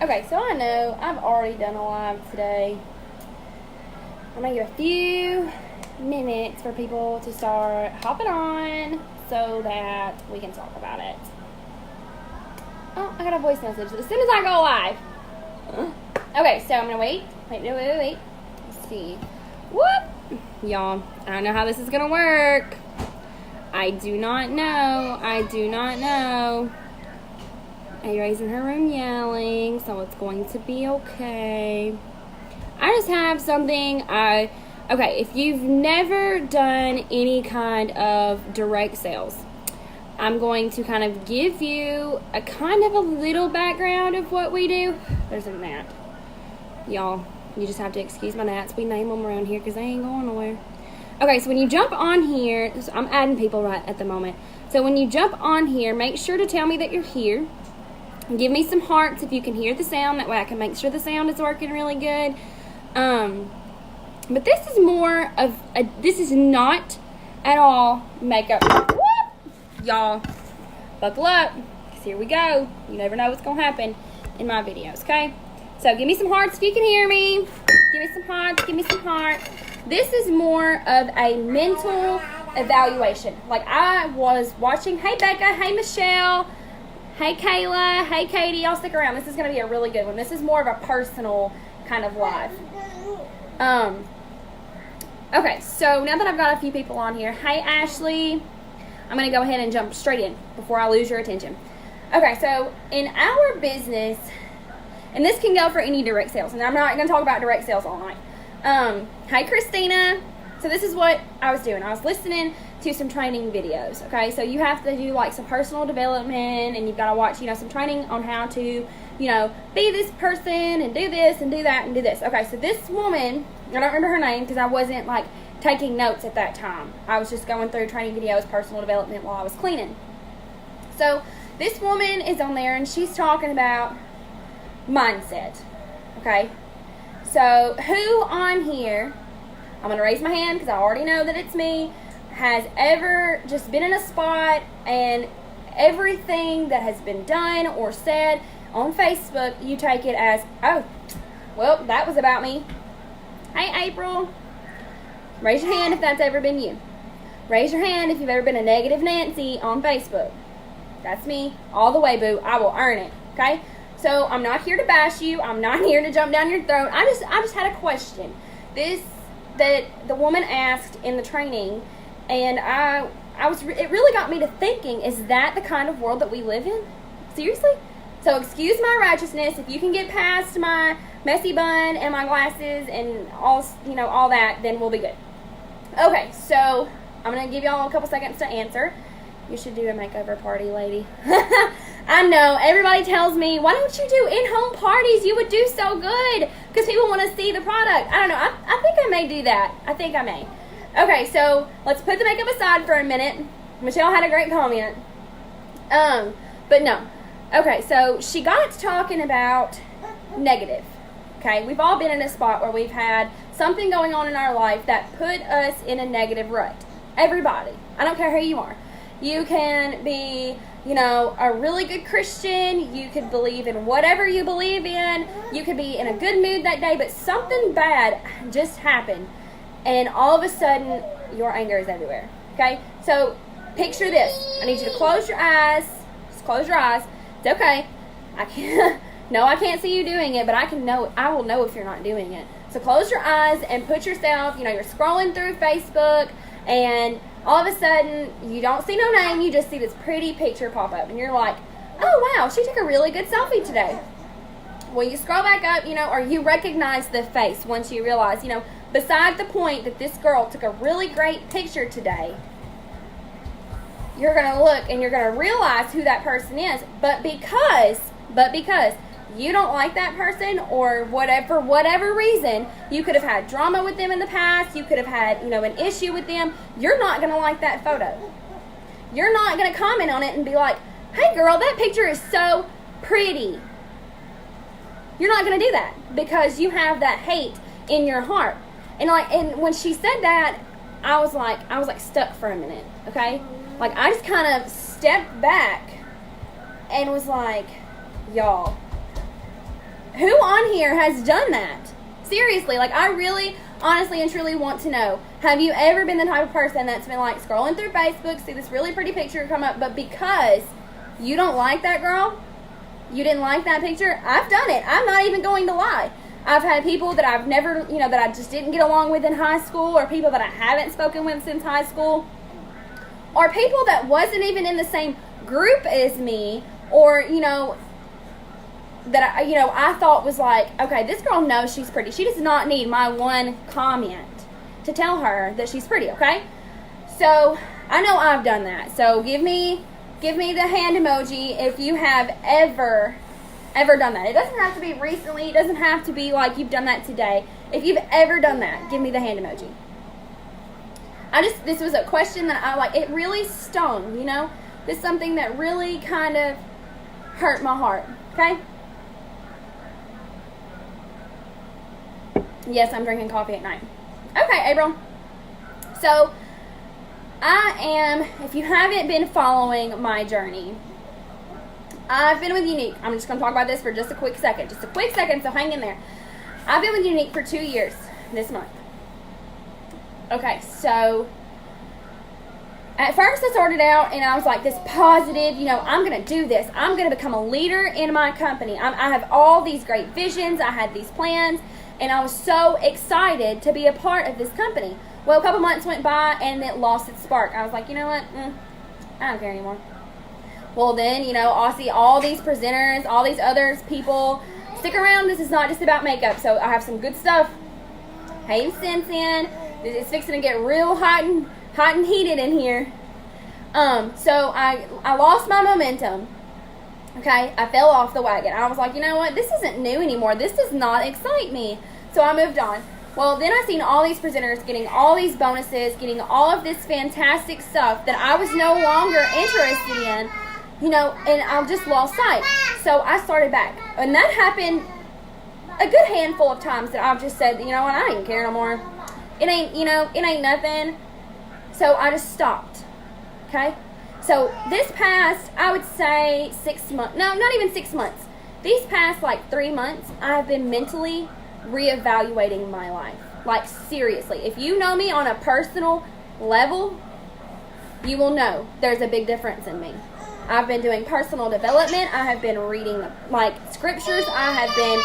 Okay, so I know I've already done a live today. I'm going to give a few minutes for people to start hopping on so that we can talk about it. Oh, I got a voice message as soon as I go live. Okay, so I'm going to wait. Wait. Let's see. Whoop! Y'all, I don't know how this is going to work. I do not know. A-Ray's in her room yelling, so it's going to be okay. I just have something okay, if you've never done any kind of direct sales, I'm going to kind of give you a kind of a little background of what we do. There's a gnat. Y'all, you just have to excuse my gnats. We name them around here because they ain't going nowhere. Okay, so when you jump on here, so I'm adding people right at the moment. So when you jump on here, make sure to tell me that you're here. Give me some hearts if you can hear the sound. That way I can make sure the sound is working really good. But this is more of this is not at all makeup. Whoop! Y'all, buckle up, because here we go. You never know what's going to happen in my videos, okay? So give me some hearts if you can hear me. Give me some hearts. This is more of a mental evaluation. Like I was watching, hey Becca, hey Michelle, hey Kayla, hey Katie, y'all stick around. This is going to be a really good one. This is more of a personal kind of live. Okay, so now that I've got a few people on here, hey Ashley, I'm going to go ahead and jump straight in before I lose your attention. Okay, so in our business, and this can go for any direct sales, and I'm not going to talk about direct sales all night. Hi Christina. So this is what I was doing. I was listening to some training videos, okay? So you have to do like some personal development, and you've got to watch, some training on how to, be this person and do this and do that and do this. Okay, so this woman, I don't remember her name because I wasn't like taking notes at that time. I was just going through training videos, personal development while I was cleaning. So this woman is on there and she's talking about mindset, okay? So who on here, I'm going to raise my hand because I already know that it's me, has ever just been in a spot and everything that has been done or said on Facebook, you take it as, oh, well, that was about me. Hey, April. Raise your hand if that's ever been you. Raise your hand if you've ever been a negative Nancy on Facebook. That's me. All the way, boo. I will earn it, okay? So I'm not here to bash you. I'm not here to jump down your throat. I just had a question. That the woman asked in the training, and it really got me to thinking, is that the kind of world that we live in? Seriously? So excuse my righteousness. If you can get past my messy bun and my glasses and all that, then we'll be good. Okay, so I'm going to give y'all a couple seconds to answer. You should do a makeover party, lady. I know. Everybody tells me, why don't you do in-home parties? You would do so good because people want to see the product. I don't know. I think I may do that. I think I may. Okay, so let's put the makeup aside for a minute. Michelle had a great comment. But no. Okay, so she got to talking about negative. Okay, we've all been in a spot where we've had something going on in our life that put us in a negative rut. Everybody. I don't care who you are. You can be, a really good Christian. You could believe in whatever you believe in. You could be in a good mood that day, but something bad just happened. And all of a sudden, your anger is everywhere. Okay? So, picture this. I need you to close your eyes. Just close your eyes. It's okay. I can't see you doing it, but I will know if you're not doing it. So close your eyes and put yourself, you're scrolling through Facebook, and all of a sudden, you don't see no name, you just see this pretty picture pop up, and you're like, oh wow, she took a really good selfie today. Well, you scroll back up, or you recognize the face once you realize, beside the point that this girl took a really great picture today, you're going to look and you're going to realize who that person is, but because you don't like that person, or whatever, for whatever reason, you could have had drama with them in the past, you could have had, an issue with them, you're not going to like that photo. You're not going to comment on it and be like, hey girl, that picture is so pretty. You're not going to do that because you have that hate in your heart. And when she said that, I was like stuck for a minute, okay? Like I just kind of stepped back and was like, y'all, Who on here has done that? Seriously, like I really, honestly and truly want to know. Have you ever been the type of person that's been like scrolling through Facebook, see this really pretty picture come up, but because you don't like that girl, you didn't like that picture? I've done it. I'm not even going to lie. I've had people that I've never, that I just didn't get along with in high school, or people that I haven't spoken with since high school, or people that wasn't even in the same group as me, or, that I thought was like, okay, this girl knows she's pretty. She does not need my one comment to tell her that she's pretty, okay? So, I know I've done that. So, give me the hand emoji if you have ever done that. It doesn't have to be recently. It doesn't have to be like you've done that today. If you've ever done that, give me the hand emoji. This was a question that I like. It really stung, This is something that really kind of hurt my heart, okay? Yes, I'm drinking coffee at night. Okay, April. So, if you haven't been following my journey, I've been with Unique. I'm just going to talk about this for just a quick second. So hang in there. I've been with Unique for 2 years this month. Okay, so at first I started out and I was like this positive, I'm going to do this. I'm going to become a leader in my company. I have all these great visions. I had these plans. And I was so excited to be a part of this company. Well, a couple months went by and it lost its spark. I was like, you know what? I don't care anymore. Well, then, I'll see all these presenters, all these other people. Stick around. This is not just about makeup. So I have some good stuff. Hey, sense in. It's fixing to get real hot and heated in here. So I lost my momentum. Okay, I fell off the wagon. I was like, you know what? This isn't new anymore. This does not excite me. So I moved on. Well, then I seen all these presenters getting all these bonuses, getting all of this fantastic stuff that I was no longer interested in, and I just lost sight. So I started back. And that happened a good handful of times that I've just said, you know what? I don't even care no more. It ain't nothing. So I just stopped. Okay? So this past, I would say 6 months, no, not even 6 months. These past 3 months, I've been mentally reevaluating my life. Like seriously, if you know me on a personal level, you will know there's a big difference in me. I've been doing personal development. I have been reading scriptures. I have been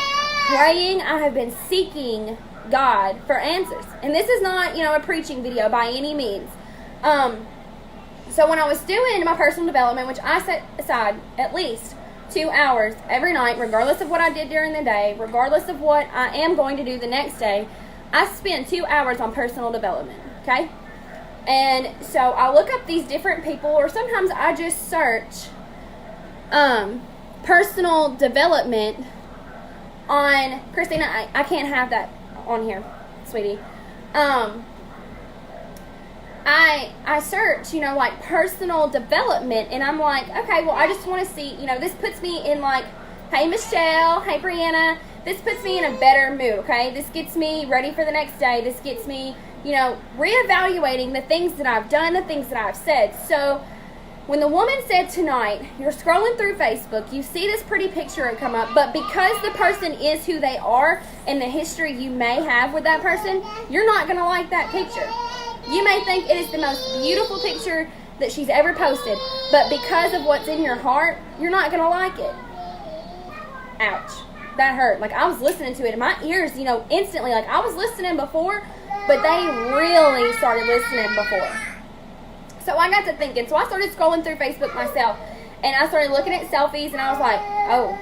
praying. I have been seeking God for answers. And this is not, a preaching video by any means. So when I was doing my personal development, which I set aside at least 2 hours every night, regardless of what I did during the day, regardless of what I am going to do the next day, I spend 2 hours on personal development, okay? And so I look up these different people, or sometimes I just search personal development on, Christina, I can't have that on here, sweetie. I search, personal development, and I'm like, okay, well, I just want to see, this puts me in hey, Michelle, hey, Brianna, this puts me in a better mood, okay? This gets me ready for the next day. This gets me, reevaluating the things that I've done, the things that I've said. So when the woman said tonight, you're scrolling through Facebook, you see this pretty picture come up, but because the person is who they are and the history you may have with that person, you're not going to like that picture. You may think it is the most beautiful picture that she's ever posted, but because of what's in your heart, you're not going to like it. Ouch. That hurt. I was listening to it, and my ears, instantly, I was listening before, but they really started listening before. So I got to thinking. So I started scrolling through Facebook myself, and I started looking at selfies, and I was like, oh,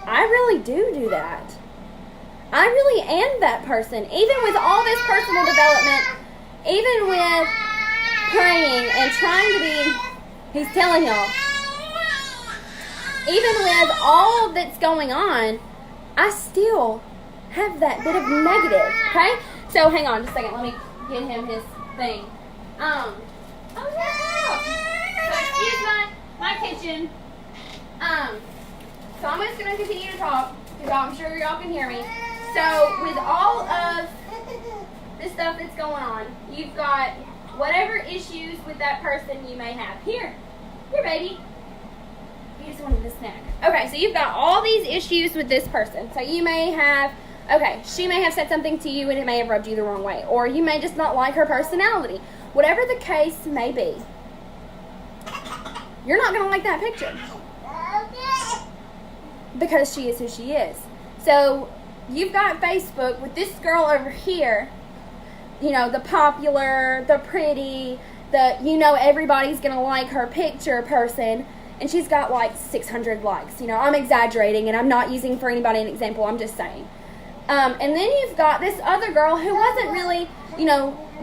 I really do that. I really am that person. Even with all this personal development, even with praying and trying to be, he's telling y'all, even with all that's going on, I still have that bit of negative, okay? So hang on just a second. Let me get him his thing. Oh, yeah. So excuse my kitchen. So I'm just going to continue to talk because I'm sure y'all can hear me. So with all of this stuff that's going on, you've got whatever issues with that person you may have. Here, baby. You just wanted a snack. Okay, so you've got all these issues with this person. So you may have, she may have said something to you and it may have rubbed you the wrong way. Or you may just not like her personality. Whatever the case may be, you're not going to like that picture. Because she is who she is. So you've got Facebook with this girl over here, the popular, the pretty, everybody's going to like her picture person, and she's got like 600 likes. I'm exaggerating, and I'm not using for anybody an example, I'm just saying. And then you've got this other girl who wasn't really,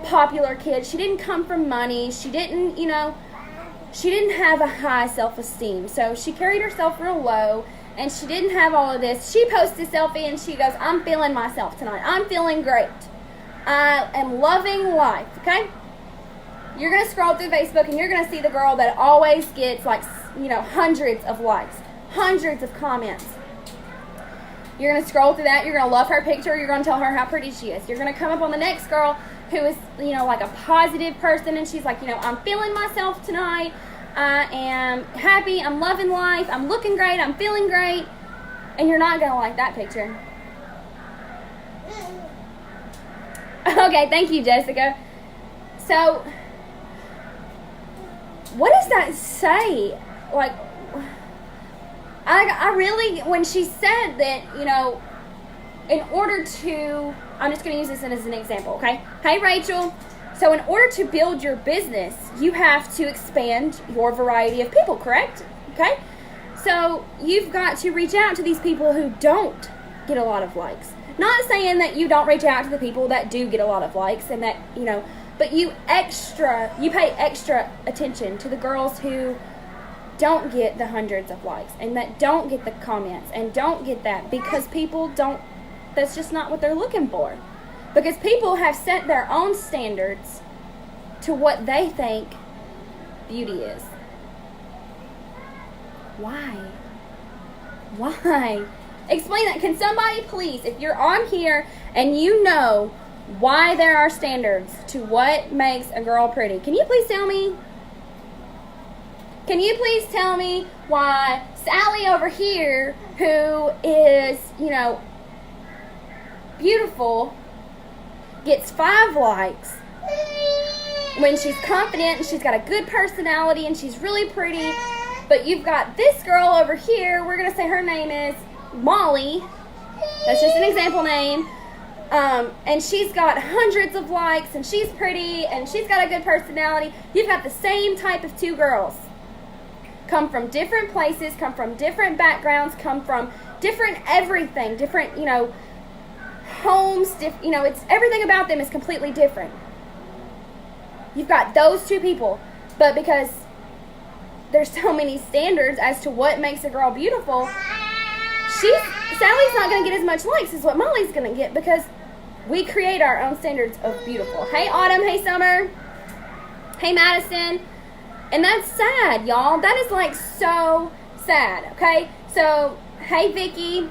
popular kid. She didn't come from money. She didn't have a high self-esteem. So she carried herself real low, and she didn't have all of this. She posts a selfie, and she goes, I'm feeling myself tonight. I'm feeling great. I am loving life, okay? You're going to scroll through Facebook, and you're going to see the girl that always gets, hundreds of likes, hundreds of comments. You're going to scroll through that. You're going to love her picture. You're going to tell her how pretty she is. You're going to come up on the next girl who is, like a positive person, and she's like, I'm feeling myself tonight. I am happy. I'm loving life. I'm looking great. I'm feeling great. And you're not going to like that picture. Okay, thank you, Jessica. So, what does that say? Like, I really, when she said that, in order to, I'm just going to use this as an example, okay? Hey, Rachel. So in order to build your business, you have to expand your variety of people, correct? Okay? So you've got to reach out to these people who don't get a lot of likes. Not saying that you don't reach out to the people that do get a lot of likes and that, but you pay extra attention to the girls who don't get the hundreds of likes and that don't get the comments and don't get that because that's just not what they're looking for. Because people have set their own standards to what they think beauty is. Why? Why? Explain that. Can somebody please, if you're on here and you know why there are standards to what makes a girl pretty, can you please tell me? Can you please tell me why Sally over here, who is, beautiful, gets 5 likes when she's confident and she's got a good personality and she's really pretty, but you've got this girl over here, we're going to say her name is Molly, that's just an example name, and she's got hundreds of likes and she's pretty and she's got a good personality. You've got the same type of 2 girls. Come from different places, come from different backgrounds, come from different everything, different, homes, it's everything about them is completely different. You've got those 2 people, but because there's so many standards as to what makes a girl beautiful, Sally's not going to get as much likes as what Molly's going to get because we create our own standards of beautiful. Hey, Autumn. Hey, Summer. Hey, Madison. And that's sad, y'all. That is so sad, okay? So, hey, Vicky.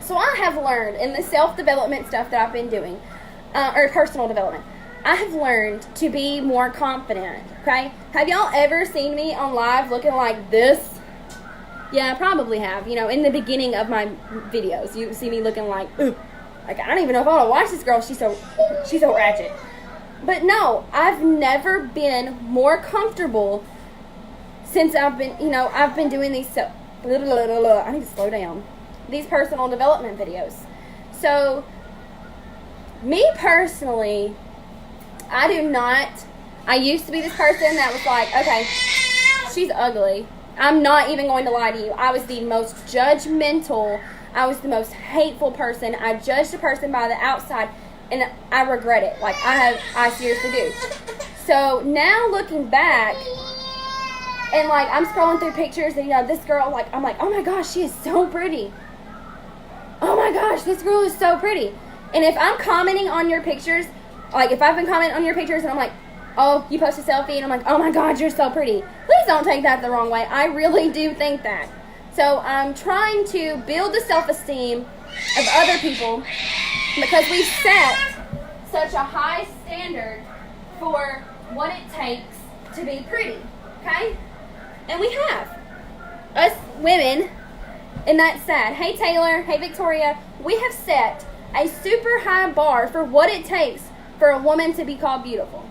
So I have learned in the self-development stuff that I've been doing, or personal development, I have learned to be more confident, okay? Have y'all ever seen me on live looking like this? Yeah, I probably have. In the beginning of my videos, you see me looking like, ugh. Like, I don't even know if I want to watch this girl. She's so ratchet. But no, I've never been more comfortable since I've been doing these, I need to slow down. These personal development videos. So, me personally, I used to be this person that was like, okay, she's ugly. I'm not even going to lie to you. I was the most judgmental, I was the most hateful person. I judged a person by the outside, and I regret it. I seriously do. So, now looking back, and I'm scrolling through pictures, and this girl, I'm like, oh my gosh, she is so pretty. Oh my gosh, this girl is so pretty. And if I'm commenting on your pictures, if I've been commenting on your pictures and I'm like, oh, you post a selfie and I'm like, oh my God, you're so pretty. Please don't take that the wrong way. I really do think that. So I'm trying to build the self-esteem of other people because we've set such a high standard for what it takes to be pretty, okay? And we have. Us women And that's sad. Hey, Taylor. Hey, Victoria. We have set a super high bar for what it takes for a woman to be called beautiful.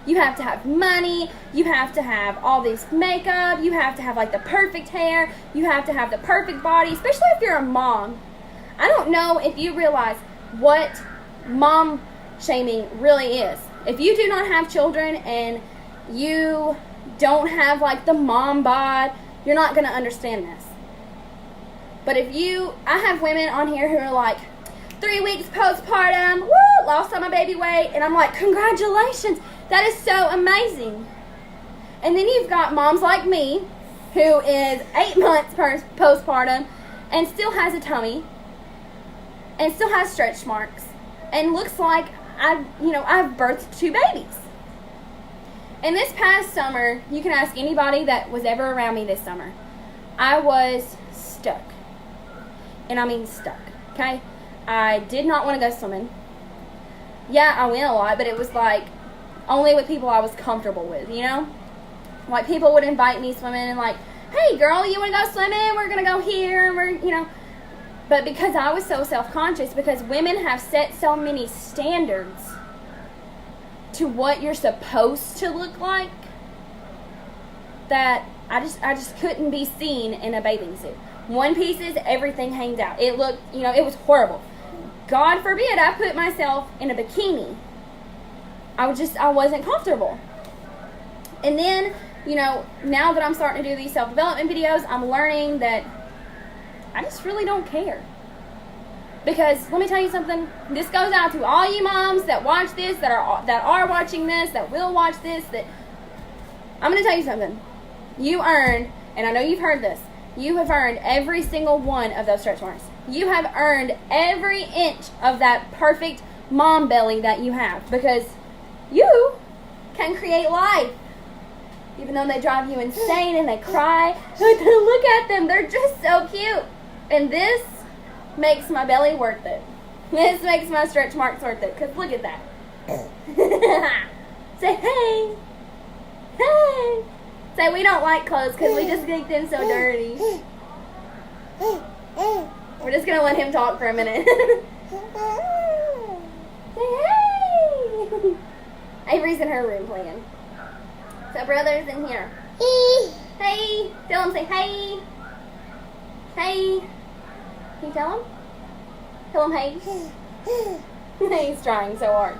You have to have money. You have to have all this makeup. You have to have like the perfect hair. You have to have the perfect body, especially if you're a mom. I don't know if you realize what mom shaming really is. If you do not have children and you don't have like the mom bod, you're not going to understand this. But I have women on here who are like, 3 weeks postpartum, woo, lost all my baby weight. And I'm like, congratulations. That is so amazing. And then you've got moms like me, who is 8 months postpartum and still has a tummy and still has stretch marks and looks like I've birthed 2 babies. And this past summer, you can ask anybody that was ever around me this summer, I was stuck. And I mean stuck, okay? I did not want to go swimming. Yeah, I went a lot, but it was like only with people I was comfortable with, you know? Like people would invite me swimming and like, hey girl, you want to go swimming? We're going to go here and we're, you know. But because I was so self-conscious, because women have set so many standards to what you're supposed to look like, that I just couldn't be seen in a bathing suit. One pieces, everything hangs out. It looked, it was horrible. God forbid I put myself in a bikini. I wasn't comfortable. And then, now that I'm starting to do these self-development videos, I'm learning that I just really don't care. Because let me tell you something. This goes out to all you moms that watch this, that are watching this, that will watch this. That I'm going to tell you something. You earned, and I know you've heard this, you have earned every single one of those stretch marks. You have earned every inch of that perfect mom belly that you have, because you can create life. Even though they drive you insane and they cry, look at them. They're just so cute. And this makes my belly worth it. This makes my stretch marks worth it, because look at that. Say, hey. Hey. Say, we don't like clothes because we just make them so dirty. We're just going to let him talk for a minute. Say, hey. Avery's in her room playing. So brother's in here. Hey. Tell him, say, hey. Hey. Can you tell him? Tell him, hey. He's trying so hard.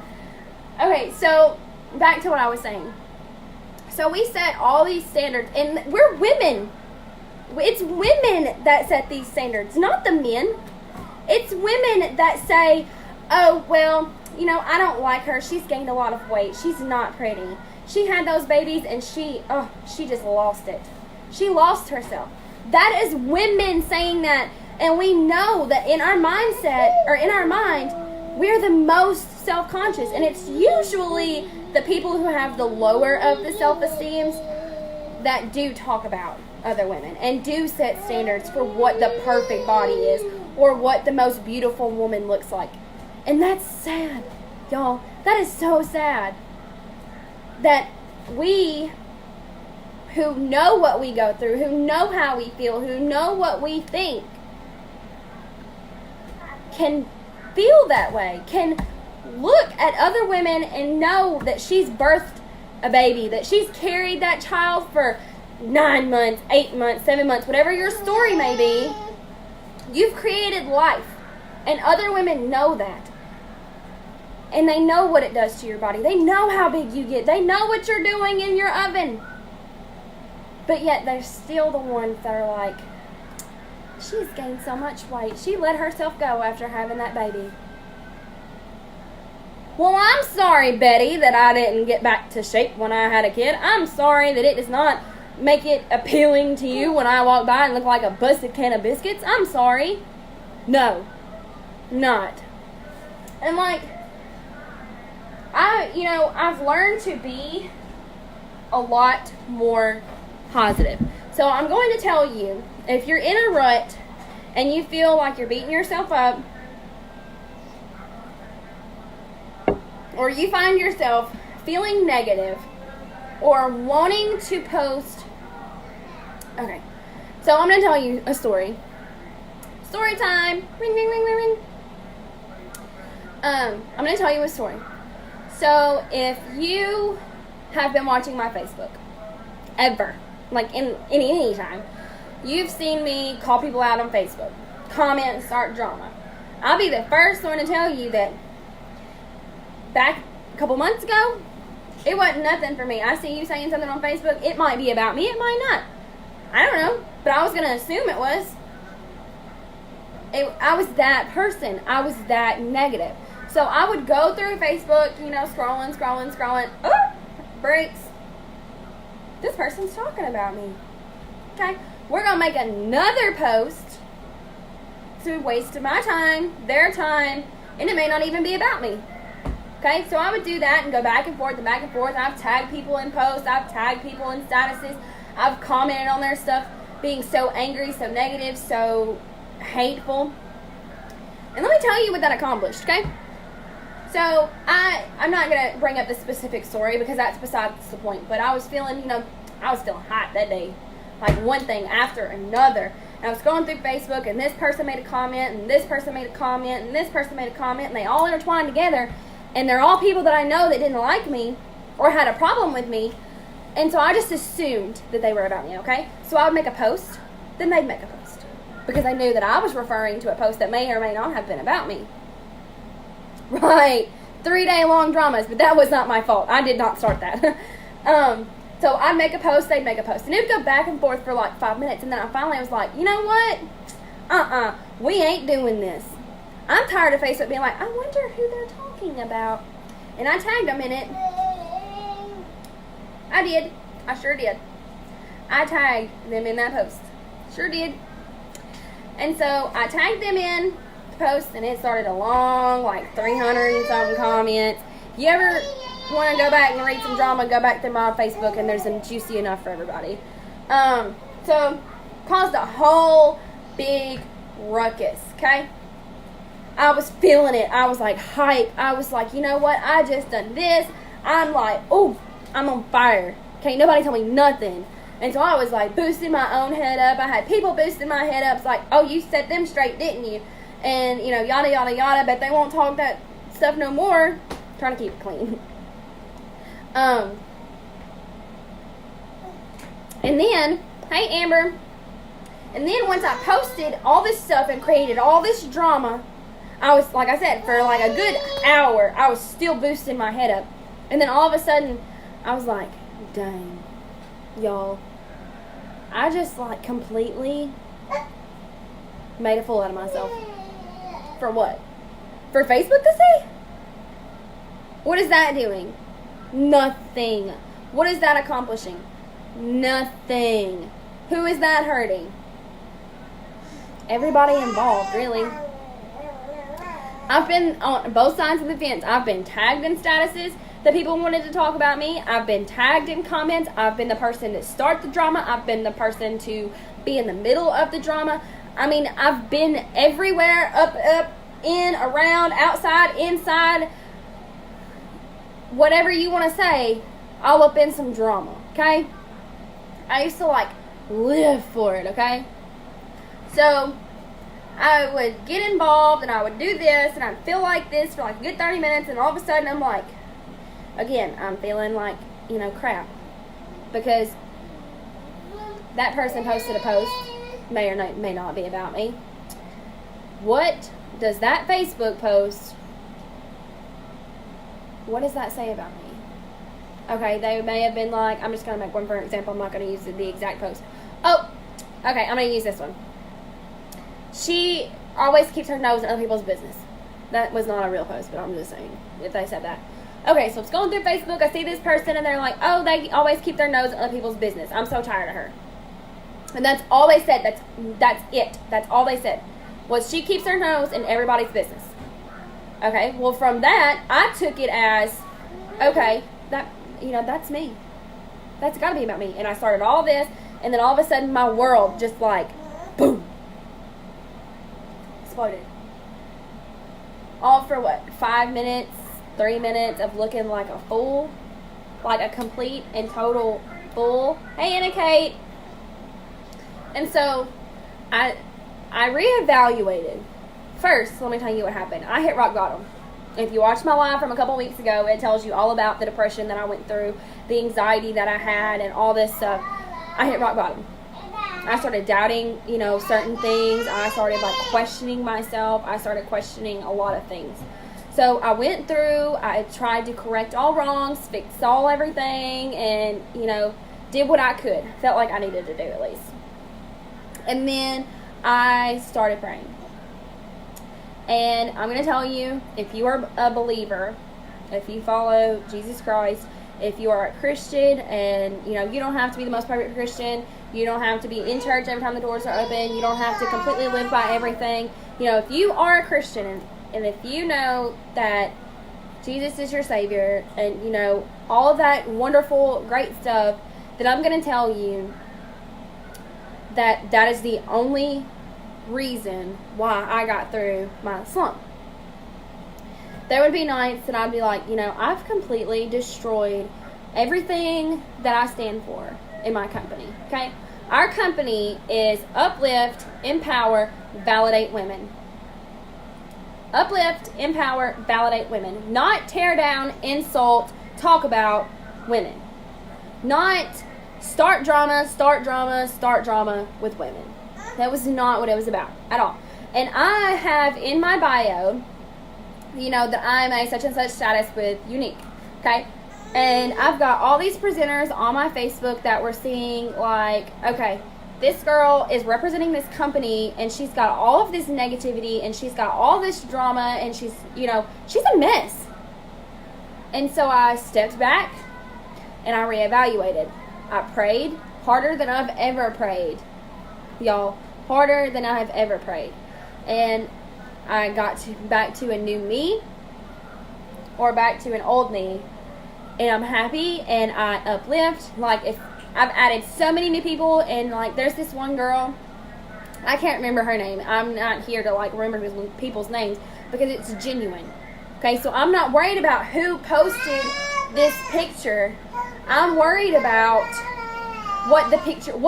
Okay, so back to what I was saying. So we set all these standards, and we're women. It's women that set these standards, not the men. It's women that say, oh, well, I don't like her. She's gained a lot of weight. She's not pretty. She had those babies, and she just lost it. She lost herself. That is women saying that, and we know that in our mindset, or in our mind, we're the most self-conscious, and it's usually the people who have the lower of the self-esteems that do talk about other women and do set standards for what the perfect body is or what the most beautiful woman looks like. And that's sad, y'all. That is so sad that we who know what we go through, who know how we feel, who know what we think, can feel that way, can look at other women and know that she's birthed a baby, that she's carried that child for 9 months, 8 months, 7 months, whatever your story may be. You've created life, and other women know that. And they know what it does to your body. They know how big you get. They know what you're doing in your oven. But yet they're still the ones that are like, she's gained so much weight. She let herself go after having that baby. Well, I'm sorry, Betty, that I didn't get back to shape when I had a kid. I'm sorry that it does not make it appealing to you when I walk by and look like a busted can of biscuits. I'm sorry. No. Not. And I've learned to be a lot more positive. So I'm going to tell you, if you're in a rut and you feel like you're beating yourself up, or you find yourself feeling negative or wanting to post, So I'm going to tell you a story. Story time. Ring, ring, ring, ring, ring. I'm going to tell you a story. So if you have been watching my Facebook, ever, like in any time, you've seen me call people out on Facebook, comment and start drama. I'll be the first one to tell you that back a couple months ago, it wasn't nothing for me. I see you saying something on Facebook, it might be about me, it might not. I don't know, but I was going to assume it was. I was that person. I was that negative. So I would go through Facebook, scrolling. Oh, breaks. This person's talking about me. Okay, we're going to make another post to waste my time, their time, and it may not even be about me. Okay, so I would do that and go back and forth and back and forth. I've tagged people in posts. I've tagged people in statuses. I've commented on their stuff being so angry, so negative, so hateful. And let me tell you what that accomplished, okay? So I'm not going to bring up the specific story because that's besides the point. But I was feeling, I was feeling hot that day. Like one thing after another. And I was going through Facebook and this person made a comment and this person made a comment and this person made a comment. And they all intertwined together. And they're all people that I know that didn't like me or had a problem with me. And so I just assumed that they were about me, okay? So I would make a post, then they'd make a post. Because I knew that I was referring to a post that may or may not have been about me. Right. 3-day long dramas, but that was not my fault. I did not start that. So I'd make a post, they'd make a post. And it would go back and forth for like 5 minutes. And then I finally was like, you know what? We ain't doing this. I'm tired of Facebook being like, I wonder who they're talking about. And I tagged them in it. I did. I sure did. I tagged them in that post. Sure did. And so I tagged them in the post, and it started a long, like 300 and something comments. You ever want to go back and read some drama, go back through my Facebook, and there's some juicy enough for everybody. So caused a whole big ruckus, okay? I was feeling it. I was like hype. I was like, you know what? I just done this. I'm like, oh, I'm on fire. Can't nobody tell me nothing. And so I was like boosting my own head up. I had people boosting my head up. It's like, oh, you set them straight, didn't you? And, yada, yada, yada. Bet they won't talk that stuff no more. Trying to keep it clean. And then, hey, Amber. And then once I posted all this stuff and created all this drama, I was, like I said, for like a good hour, I was still boosting my head up. And then all of a sudden, I was like, dang, y'all, I just like completely made a fool out of myself. For what? For Facebook to see? What is that doing? Nothing. What is that accomplishing? Nothing. Who is that hurting? Everybody involved, really. I've been on both sides of the fence. I've been tagged in statuses that people wanted to talk about me. I've been tagged in comments. I've been the person to start the drama. I've been the person to be in the middle of the drama. I mean, I've been everywhere, up, in, around, outside, inside, whatever you want to say, all up in some drama, okay? I used to, like, live for it, okay? So I would get involved and I would do this and I'd feel like this for like a good 30 minutes and all of a sudden I'm like, again, I'm feeling like, crap. Because that person posted a post, may or may not be about me. What does that Facebook post, what does that say about me? Okay, they may have been like, I'm just going to make one for example, I'm not going to use the exact post. Oh, okay, I'm going to use this one. She always keeps her nose in other people's business. That was not a real post, but I'm just saying if they said that. Okay, so it's going through Facebook. I see this person, and they're like, oh, they always keep their nose in other people's business. I'm so tired of her. And that's all they said. That's it. That's all they said. Was she keeps her nose in everybody's business. Okay, well, from that, I took it as, okay, that's me. That's got to be about me. And I started all this, and then all of a sudden, my world just like, boom. Exploded. All for what? 5 minutes, 3 minutes of looking like a fool? Like a complete and total fool? Hey, Anna Kate. And so I reevaluated. First, let me tell you what happened. I hit rock bottom. If you watched my live from a couple weeks ago, it tells you all about the depression that I went through, the anxiety that I had, and all this stuff. I hit rock bottom. I started doubting, certain things. I started questioning myself. I started questioning a lot of things. So I went through, I tried to correct all wrongs, fix everything, and, did what I could. Felt like I needed to do at least. And then I started praying. And I'm going to tell you, if you are a believer, if you follow Jesus Christ, if you are a Christian, and, you don't have to be the most perfect Christian, you don't have to be in church every time the doors are open, you don't have to completely live by everything. If you are a Christian, and if you know that Jesus is your Savior, and, all of that wonderful, great stuff, then I'm going to tell you that is the only reason why I got through my slump. There would be nights that I'd be like, I've completely destroyed everything that I stand for in my company. Okay? Our company is uplift, empower, validate women. Uplift, empower, validate women. Not tear down, insult, talk about women. Not start drama with women. That was not what it was about at all. And I have in my bio, that I'm a such and such status with Unique. Okay? And I've got all these presenters on my Facebook that were seeing okay, this girl is representing this company, and she's got all of this negativity, and she's got all this drama, and she's a mess. And so I stepped back, and I reevaluated. I prayed harder than I've ever prayed. Y'all, harder than I've ever prayed. And I got back to a new me, or back to an old me, and I'm happy, and I uplift. If I've added so many new people, and there's this one girl, I can't remember her name. I'm not here to remember people's names because it's genuine. Okay, so I'm not worried about who posted this picture. I'm worried about what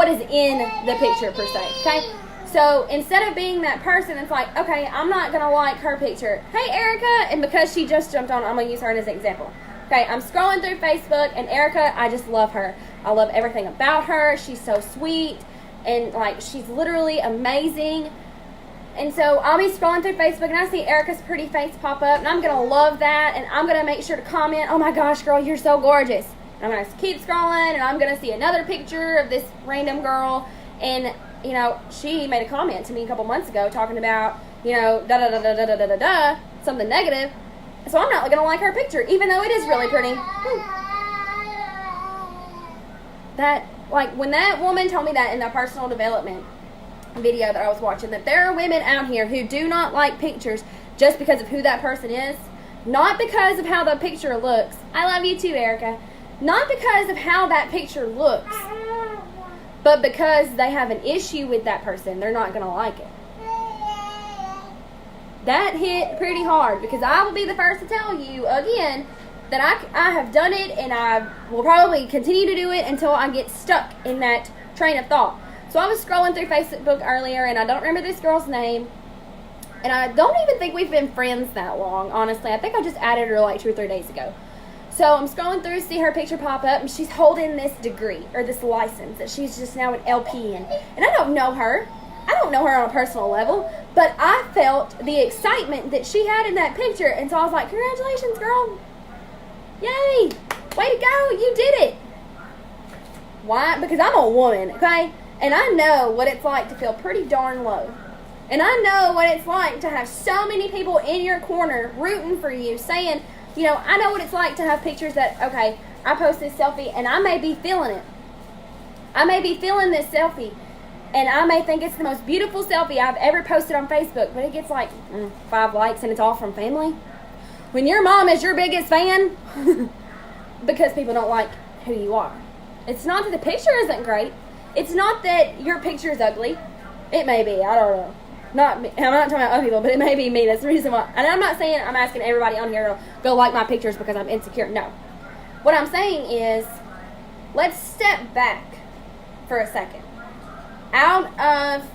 is in the picture per se. Okay, so instead of being that person, it's okay, I'm not gonna like her picture. Hey, Erica, and because she just jumped on, I'm gonna use her as an example. Okay, I'm scrolling through Facebook, and Erica, I just love her. I love everything about her. She's so sweet, and she's literally amazing. And so I'll be scrolling through Facebook, and I see Erica's pretty face pop up, and I'm gonna love that, and I'm gonna make sure to comment, "Oh my gosh, girl, you're so gorgeous." And I'm gonna keep scrolling, and I'm gonna see another picture of this random girl, and she made a comment to me a couple months ago talking about something negative. So I'm not gonna like her picture, even though it is really pretty. When that woman told me that in the personal development video that I was watching, that there are women out here who do not like pictures just because of who that person is, not because of how the picture looks. I love you too, Erica. Not because of how that picture looks, but because they have an issue with that person. They're not gonna like it. That hit pretty hard, because I will be the first to tell you again that I have done it, and I will probably continue to do it until I get stuck in that train of thought. So I was scrolling through Facebook earlier, and I don't remember this girl's name, and I don't even think we've been friends that long, honestly. I think I just added her 2 or 3 days ago. So I'm scrolling through, see her picture pop up, and she's holding this degree, or this license, that she's just now an LP in. And I don't know her. I don't know her on a personal level, but I felt the excitement that she had in that picture, and so I was like, "Congratulations, girl. Yay. Way to go. You did it." Why? Because I'm a woman, okay? And I know what it's like to feel pretty darn low. And I know what it's like to have so many people in your corner rooting for you, saying, I know what it's like to have pictures that, okay, I post this selfie, and I may be feeling it. I may be feeling this selfie, and I may think it's the most beautiful selfie I've ever posted on Facebook, but it gets 5 likes, and it's all from family. When your mom is your biggest fan, because people don't like who you are. It's not that the picture isn't great. It's not that your picture is ugly. It may be. I don't know. Not me. I'm not talking about other people, but it may be me. That's the reason why. And I'm not saying I'm asking everybody on here to go like my pictures because I'm insecure. No. What I'm saying is, let's step back for a second. out of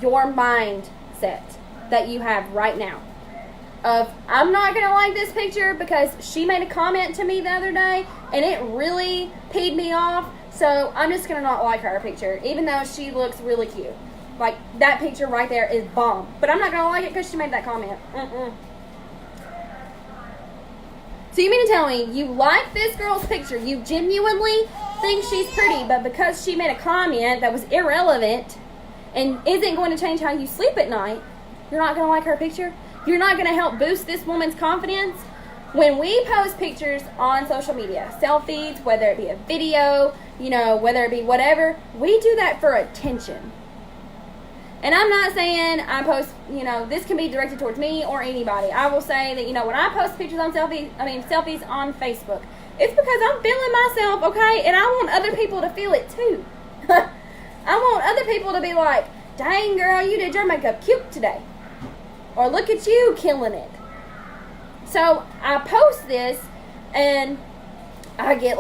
your mindset that you have right now of, I'm not going to like this picture because she made a comment to me the other day and it really peed me off, so I'm just going to not like her picture, even though she looks really cute. Like, that picture right there is bomb. But I'm not going to like it because she made that comment. So you mean to tell me you like this girl's picture, you genuinely think she's pretty, but because she made a comment that was irrelevant and isn't going to change how you sleep at night, you're not going to like her picture? You're not going to help boost this woman's confidence? When we post pictures on social media, selfies, whether it be a video, whether it be whatever, we do that for attention. And I'm not saying I post, this can be directed towards me or anybody. I will say that, when I post pictures on selfies on Facebook, it's because I'm feeling myself, okay? And I want other people to feel it too. I want other people to be like, dang girl, you did your makeup cute today. Or look at you killing it. So I post this and I get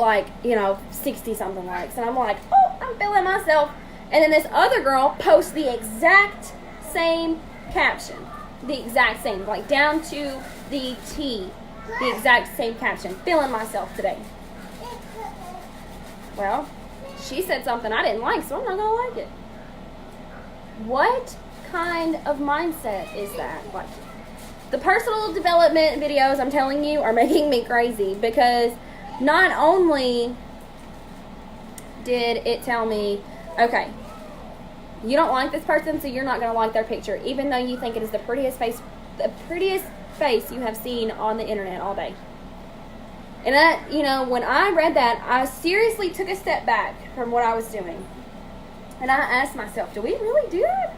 60 something likes. And I'm like, oh, I'm feeling myself. And then this other girl posts the exact same caption. The exact same, down to the T. The exact same caption. Feeling myself today. Well, she said something I didn't like, so I'm not going to like it. What kind of mindset is that? The personal development videos, I'm telling you, are making me crazy, because not only did it tell me, okay, you don't like this person, so you're not going to like their picture, even though you think it is the prettiest face you have seen on the internet all day. And that, when I read that, I seriously took a step back from what I was doing. And I asked myself, do we really do that?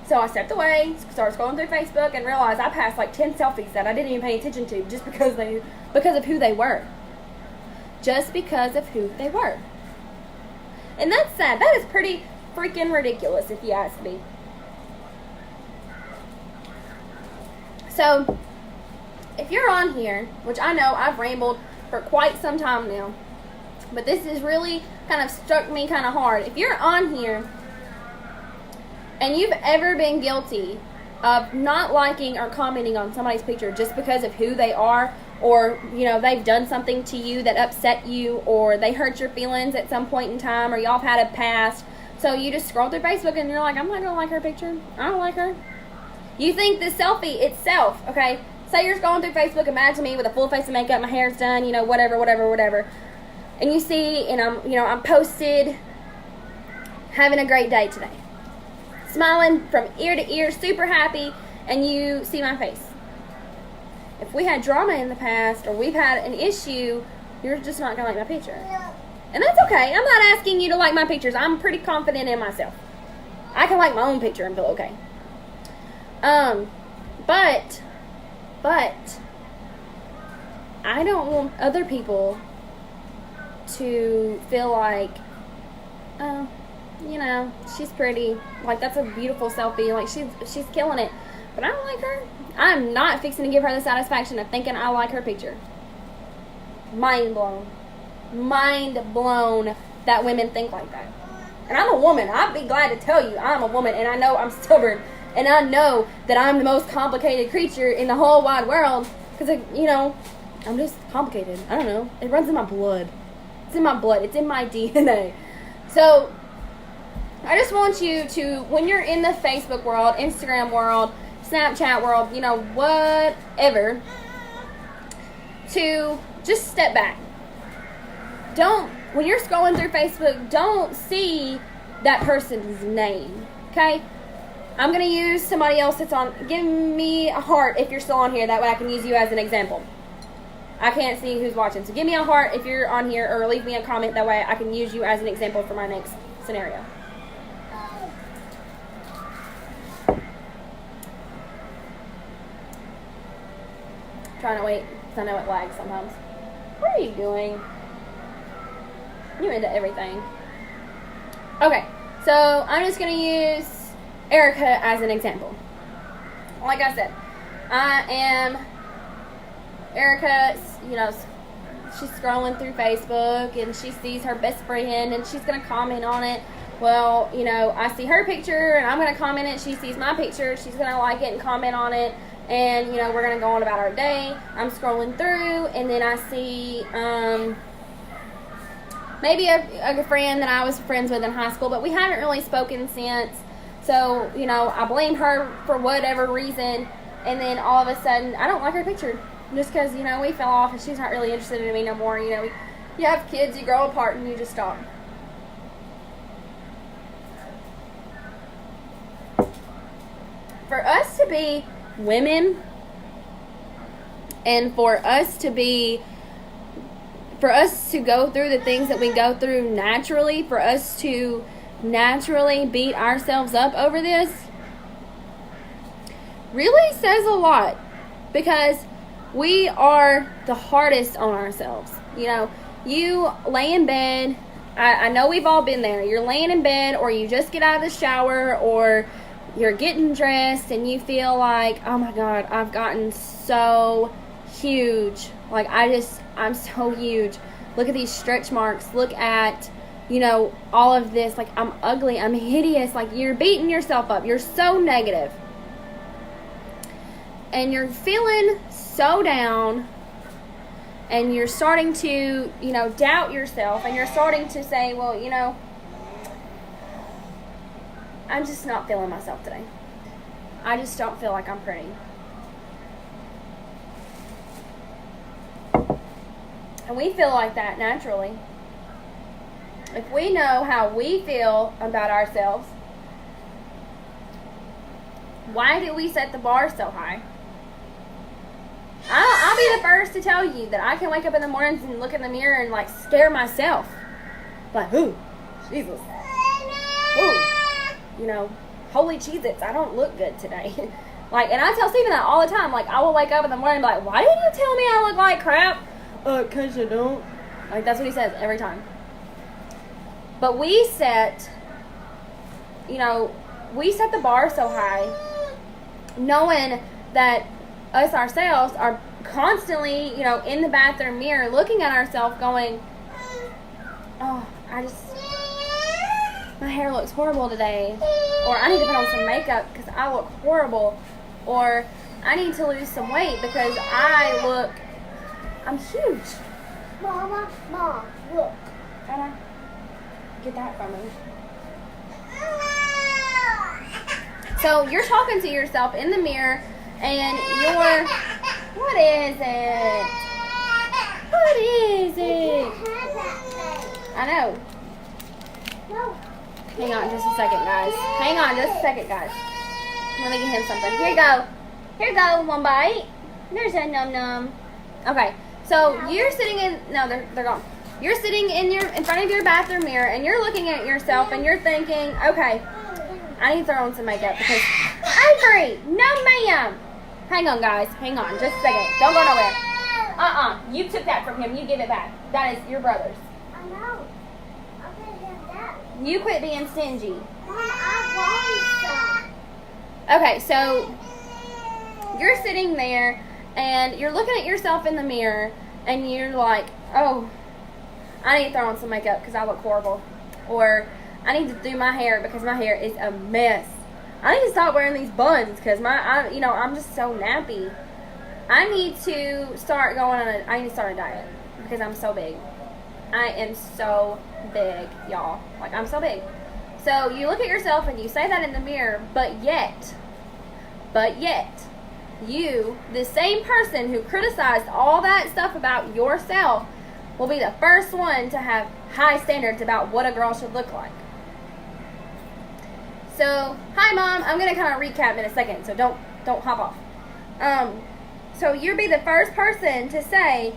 So I stepped away, started scrolling through Facebook, and realized I passed 10 selfies that I didn't even pay attention to just because of who they were. Just because of who they were. And that's sad. That is pretty freaking ridiculous, if you ask me. So, if you're on here, which I know I've rambled for quite some time now, but this has really kind of struck me kind of hard. If you're on here and you've ever been guilty of not liking or commenting on somebody's picture just because of who they are, or, they've done something to you that upset you, or they hurt your feelings at some point in time, or y'all have had a past, so you just scroll through Facebook and you're like, I'm not going to like her picture. I don't like her. You think the selfie itself, okay, say you're scrolling through Facebook, imagine me with a full face of makeup, my hair's done, whatever. And you see, and I'm posted, having a great day today. Smiling from ear to ear, super happy, and you see my face. If we had drama in the past, or we've had an issue, you're just not going to like my picture. And that's okay. I'm not asking you to like my pictures. I'm pretty confident in myself. I can like my own picture and feel okay. But I don't want other people to feel like, oh, she's pretty. That's a beautiful selfie. She's killing it. But I don't like her. I'm not fixing to give her the satisfaction of thinking I like her picture. Mind blown. Mind blown that women think like that. And I'm a woman. I'd be glad to tell you I'm a woman, and I know I'm stubborn, and I know that I'm the most complicated creature in the whole wide world, because, I'm just complicated. I don't know. It runs in my blood. It's in my blood. It's in my DNA. So, I just want you to, when you're in the Facebook world, Instagram world, Snapchat world, whatever, to just step back. When you're scrolling through Facebook, don't see that person's name, okay? I'm going to use somebody else that's on. Give me a heart if you're still on here. That way I can use you as an example. I can't see who's watching. So give me a heart if you're on here, or leave me a comment. That way I can use you as an example for my next scenario. Trying to wait, because I know it lags sometimes. What are you doing? You're into everything. Okay, so I'm just going to use Erica as an example. Like I said, I am Erica, she's scrolling through Facebook and she sees her best friend and she's going to comment on it. well, I see her picture and I'm going to comment it. She sees my picture. She's going to like it and comment on it. And, we're going to go on about our day. I'm scrolling through and then I see maybe a friend that I was friends with in high school, but we haven't really spoken since. So, I blame her for whatever reason. And then all of a sudden, I don't like her picture. Just because, we fell off and she's not really interested in me no more. You have kids, you grow apart and you just stop. For us to be women and for us to go through the things that we go through naturally, for us to naturally beat ourselves up over this, really says a lot, because we are the hardest on ourselves. You lay in bed. I know we've all been there. You're laying in bed, or you just get out of the shower, or you're getting dressed and you feel like, oh my God, I've gotten so huge. Like, I'm so huge. Look at these stretch marks. Look at, all of this. Like, I'm ugly. I'm hideous. Like, you're beating yourself up. You're so negative. And you're feeling so down. And you're starting to, doubt yourself. And you're starting to say, well, I'm just not feeling myself today. I just don't feel like I'm pretty. And we feel like that naturally. If we know how we feel about ourselves, why do we set the bar so high? I'll be the first to tell you that I can wake up in the mornings and look in the mirror and scare myself. Like, ooh, Jesus. Ooh. Holy Cheez-Its, I don't look good today. And I tell Steven that all the time. I will wake up in the morning and be like, why did you tell me I look like crap? 'Cause you don't. That's what he says every time. But we set the bar so high, knowing that us ourselves are constantly, in the bathroom mirror looking at ourselves going, oh, my hair looks horrible today. Or I need to put on some makeup because I look horrible. Or I need to lose some weight because I'm huge. Mom, look. Anna, get that from me. So you're talking to yourself in the mirror and what is it? What is it? I know. No. Hang on just a second, guys. Let me get him something. Here you go, one bite. There's a num-num. Okay, so you're sitting they're gone. You're sitting in front of your bathroom mirror and you're looking at yourself and you're thinking, okay, I need to throw on some makeup because I'm free. No, ma'am. Hang on, guys. Hang on, just a second. Don't go nowhere. You took that from him. You give it back. That is your brother's. I know. I'll give him that. You quit being stingy. Mom, I want some. Okay, so you're sitting there and you're looking at yourself in the mirror and you're like, oh, I need to throw on some makeup because I look horrible. Or I need to do my hair because my hair is a mess. I need to stop wearing these buns because I'm just so nappy. I need to start a diet because I'm so big. I am so big, y'all. I'm so big. So you look at yourself and you say that in the mirror, but yet, you, the same person who criticized all that stuff about yourself, will be the first one to have high standards about what a girl should look like. So, hi Mom, I'm gonna kind of recap in a second, so don't hop off. So you'll be the first person to say,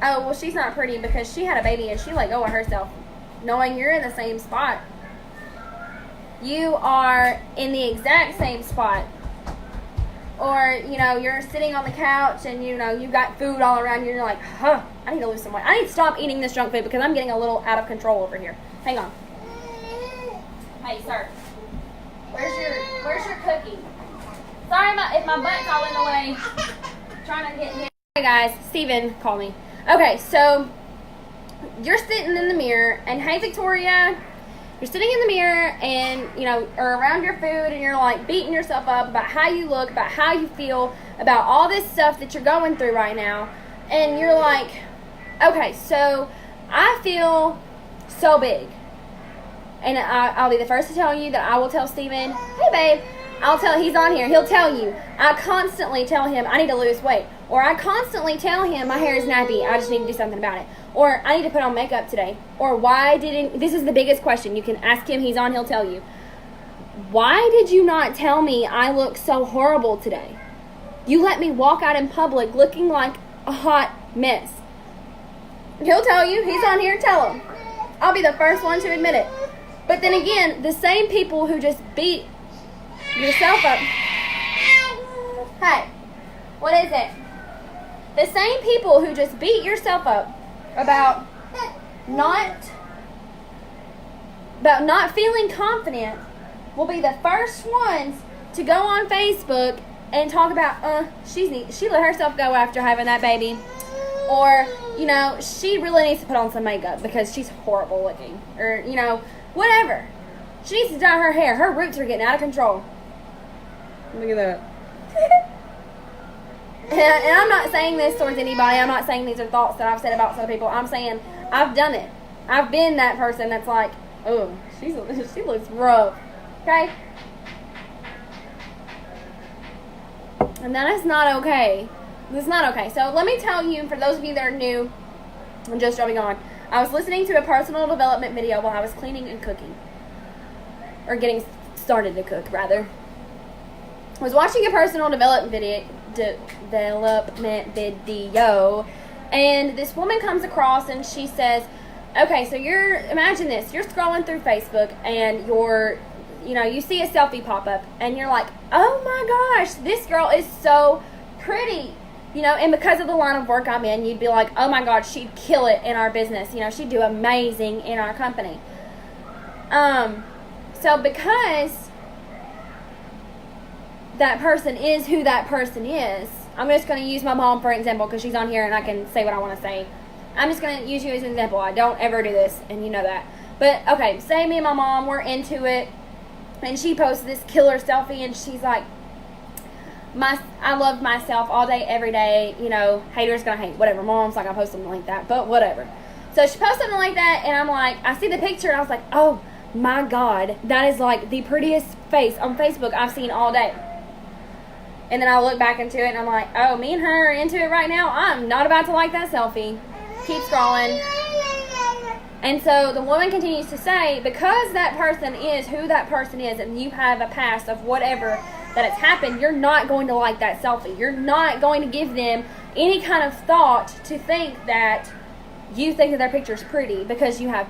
oh, well, she's not pretty because she had a baby and she let go of herself, knowing you're in the same spot. You are in the exact same spot. Or, you're sitting on the couch and, you've got food all around you and you're like, I need to lose some weight. I need to stop eating this junk food because I'm getting a little out of control over here. Hang on. Hey, sir. Where's your cookie? Sorry if my butt's all in the way. Trying to get him. Hey guys, Steven called me. Okay, so you're sitting in the mirror and hey Victoria, you're sitting in the mirror and, or around your food, and you're like beating yourself up about how you look, about how you feel, about all this stuff that you're going through right now, and you're like, okay, so I feel so big. And I'll be the first to tell you that I will tell Steven, hey babe, he's on here, he'll tell you, I constantly tell him I need to lose weight. Or I constantly tell him my hair is nappy, I just need to do something about it. Or I need to put on makeup today. Or this is the biggest question, you can ask him, he's on, he'll tell you. Why did you not tell me I look so horrible today? You let me walk out in public looking like a hot mess. He'll tell you, he's on here, tell him. I'll be the first one to admit it. But then again, the same people who just beat yourself up. Hey, what is it? The same people who just beat yourself up about not feeling confident will be the first ones to go on Facebook and talk about, she let herself go after having that baby. Or, she really needs to put on some makeup because she's horrible looking. Or, whatever. She needs to dye her hair. Her roots are getting out of control. Look at that. And I'm not saying this towards anybody. I'm not saying these are thoughts that I've said about some people. I'm saying I've done it. I've been that person that's like, oh, she looks rough. Okay? And that is not okay. It's not okay. So let me tell you, for those of you that are new and just jumping on, I was listening to a personal development video while I was cleaning and cooking. Or getting started to cook, rather. I was watching a personal development video, and this woman comes across and she says, okay, so imagine this, you're scrolling through Facebook and you see a selfie pop up and you're like, oh my gosh, this girl is so pretty. And because of the line of work I'm in, you'd be like, oh my God, she'd kill it in our business. She'd do amazing in our company. So because that person is who that person is, I'm just going to use my mom for example because she's on here and I can say what I want to say. I'm just going to use you as an example. I don't ever do this, and you know that. But, okay, say me and my mom, we're into it, and she posts this killer selfie, and she's like, I love myself all day, every day, haters gonna hate, whatever. Mom's not gonna post something like that, but whatever. So she posts something like that, and I'm like, I see the picture, and I was like, oh my God, that is like the prettiest face on Facebook I've seen all day. And then I look back into it, and I'm like, oh, me and her are into it right now. I'm not about to like that selfie. Keep scrolling. And so the woman continues to say, because that person is who that person is, and you have a past of whatever that has happened, you're not going to like that selfie. You're not going to give them any kind of thought to think that you think that their picture is pretty because you have,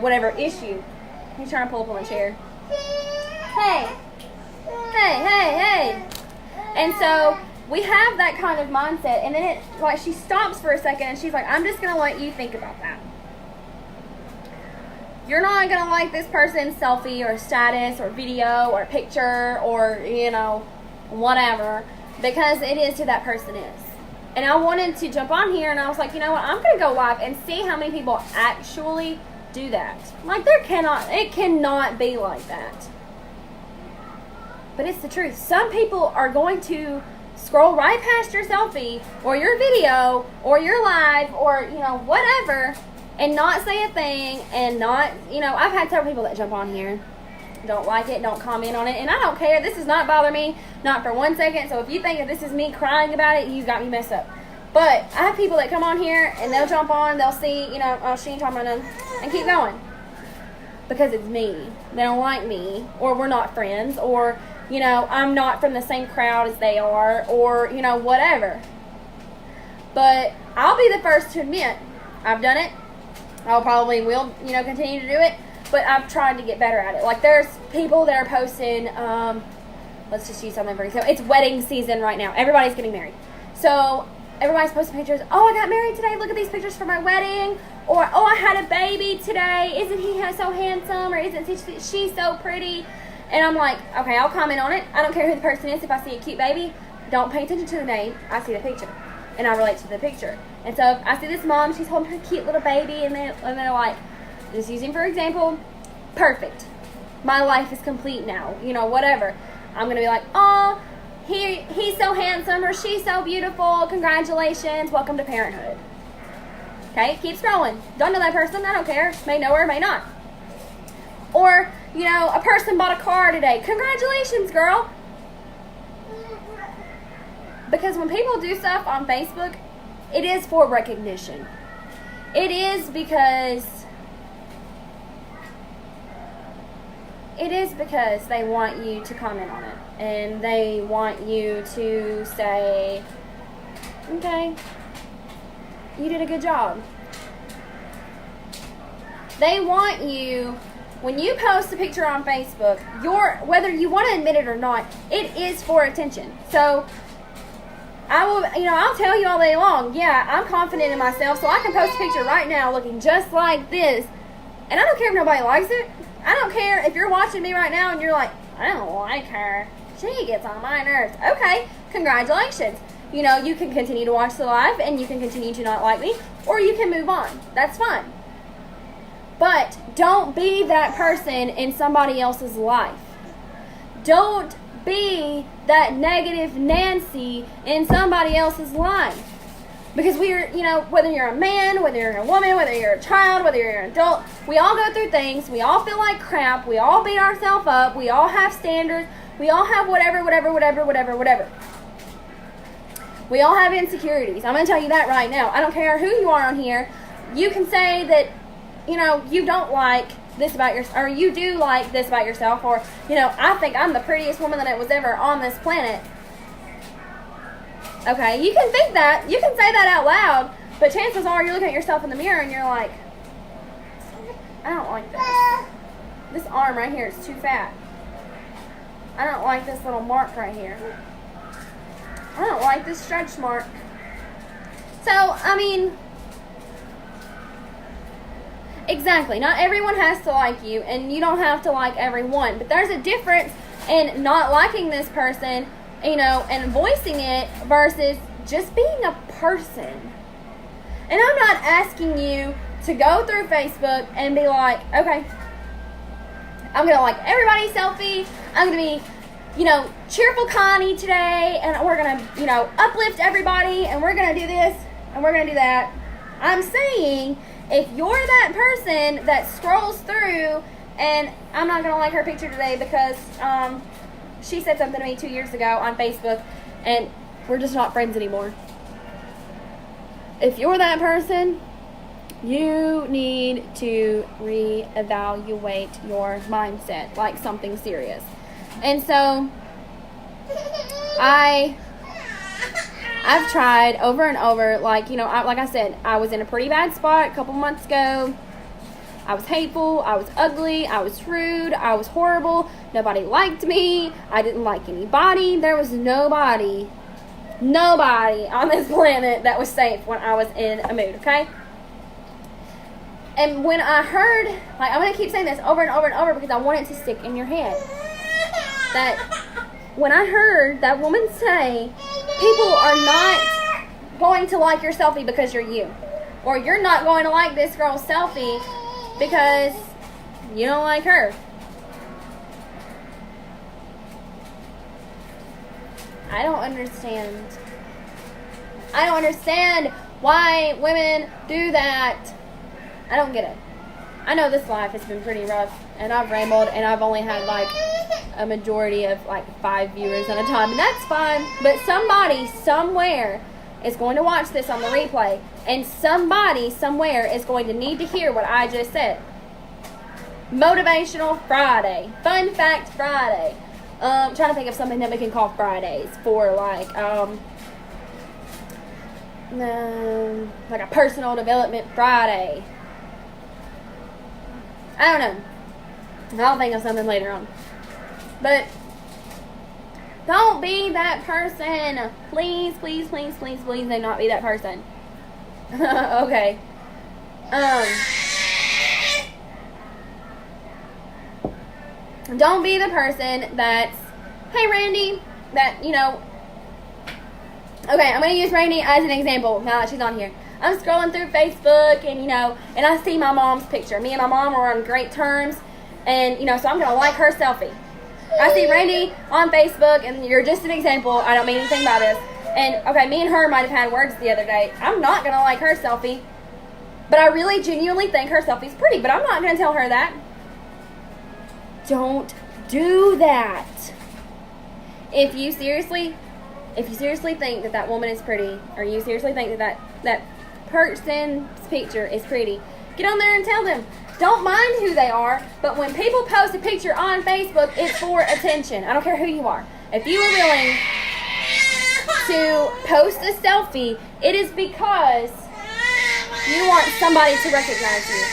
whatever issue. He's trying to pull up on a chair. Hey. And so we have that kind of mindset, and then she stops for a second, and she's like, I'm just going to let you think about that. You're not going to like this person's selfie or status or video or picture or, whatever, because it is who that person is. And I wanted to jump on here, and I was like, you know what, I'm going to go live and see how many people actually do that. Like, it cannot be like that. But it's the truth. Some people are going to scroll right past your selfie or your video or your live or, whatever, and not say a thing, and not, I've had several people that jump on here, don't like it, don't comment on it, and I don't care. This does not bother me, not for 1 second. So if you think that this is me crying about it, you got me messed up. But I have people that come on here, and they'll jump on, they'll see, oh, she ain't talking about nothing, and keep going. Because it's me. They don't like me, or we're not friends, or, I'm not from the same crowd as they are, or, whatever. But I'll be the first to admit, I've done it. I probably will, continue to do it. But I've tried to get better at it. Like, there's people that are posting, let's just use something for example. It's wedding season right now. Everybody's getting married. So, everybody's posting pictures. Oh, I got married today. Look at these pictures for my wedding. Or, oh, I had a baby today. Isn't he so handsome? Or isn't she so pretty? And I'm like, okay, I'll comment on it. I don't care who the person is. If I see a cute baby, don't pay attention to the name. I see the picture. And I relate to the picture. And so I see this mom, she's holding her cute little baby, and they're like, just using for example, perfect. My life is complete now. You know, whatever. I'm going to be like, oh, he's so handsome or she's so beautiful. Congratulations. Welcome to parenthood. Okay, keep scrolling. Don't know that person. I don't care. May know her, may not. Or, you know, a person bought a car today. Congratulations, girl. Because when people do stuff on Facebook, it is for recognition. It is because they want you to comment on it. And they want you to say, okay, you did a good job. They want you, when you post a picture on Facebook, whether you want to admit it or not, it is for attention. So I'll tell you all day long, yeah, I'm confident in myself, so I can post a picture right now looking just like this, and I don't care if nobody likes it. I don't care if you're watching me right now and you're like, I don't like her. She gets on my nerves. Okay, congratulations. You know, you can continue to watch the live and you can continue to not like me, or you can move on. That's fine. But don't be that person in somebody else's life. Don't be that negative Nancy in somebody else's life. Because whether you're a man, whether you're a woman, whether you're a child, whether you're an adult, we all go through things. We all feel like crap. We all beat ourselves up. We all have standards. We all have whatever. We all have insecurities. I'm going to tell you that right now. I don't care who you are on here. You can say that, you don't like this about yourself, or you do like this about yourself, or, I think I'm the prettiest woman that was ever on this planet. Okay, you can think that. You can say that out loud, but chances are you're looking at yourself in the mirror and you're like, I don't like this. This arm right here is too fat. I don't like this little mark right here. I don't like this stretch mark. So, exactly. Not everyone has to like you, and you don't have to like everyone. But there's a difference in not liking this person, and voicing it versus just being a person. And I'm not asking you to go through Facebook and be like, okay, I'm going to like everybody's selfie. I'm going to be, cheerful Connie today, and we're going to, uplift everybody, and we're going to do this, and we're going to do that. I'm saying, if you're that person that scrolls through, and I'm not going to like her picture today because she said something to me 2 years ago on Facebook, and we're just not friends anymore. If you're that person, you need to reevaluate your mindset, like something serious. And so, I've tried over and over, like I said, I was in a pretty bad spot a couple months ago. I was hateful, I was ugly, I was rude, I was horrible, nobody liked me, I didn't like anybody. There was nobody on this planet that was safe when I was in a mood, okay? And when I heard, I'm going to keep saying this over and over and over because I want it to stick in your head, that when I heard that woman say, people are not going to like your selfie because you're you, or you're not going to like this girl's selfie because you don't like her. I don't understand why women do that. I don't get it. I know this life has been pretty rough, and I've rambled, and I've only had a majority of 5 viewers at a time, and that's fine. But somebody somewhere is going to watch this on the replay, and somebody somewhere is going to need to hear what I just said. Motivational Friday. Fun Fact Friday. Trying to think of something that we can call Fridays for like a personal development Friday. I don't know. I'll think of something later on. But don't be that person. Please, please, please, please, please do not be that person. Okay. Don't be the person that's, hey Randy, that, okay, I'm going to use Randy as an example now that she's on here. I'm scrolling through Facebook and, and I see my mom's picture. Me and my mom are on great terms, And, so I'm going to like her selfie. I see Randy on Facebook, and you're just an example. I don't mean anything by this. And, okay, me and her might have had words the other day. I'm not going to like her selfie. But I really genuinely think her selfie's pretty. But I'm not going to tell her that. Don't do that. If you seriously think that woman is pretty, or you seriously think that person's picture is pretty, get on there and tell them. Don't mind who they are, but when people post a picture on Facebook, it's for attention. I don't care who you are. If you are willing to post a selfie, it is because you want somebody to recognize you.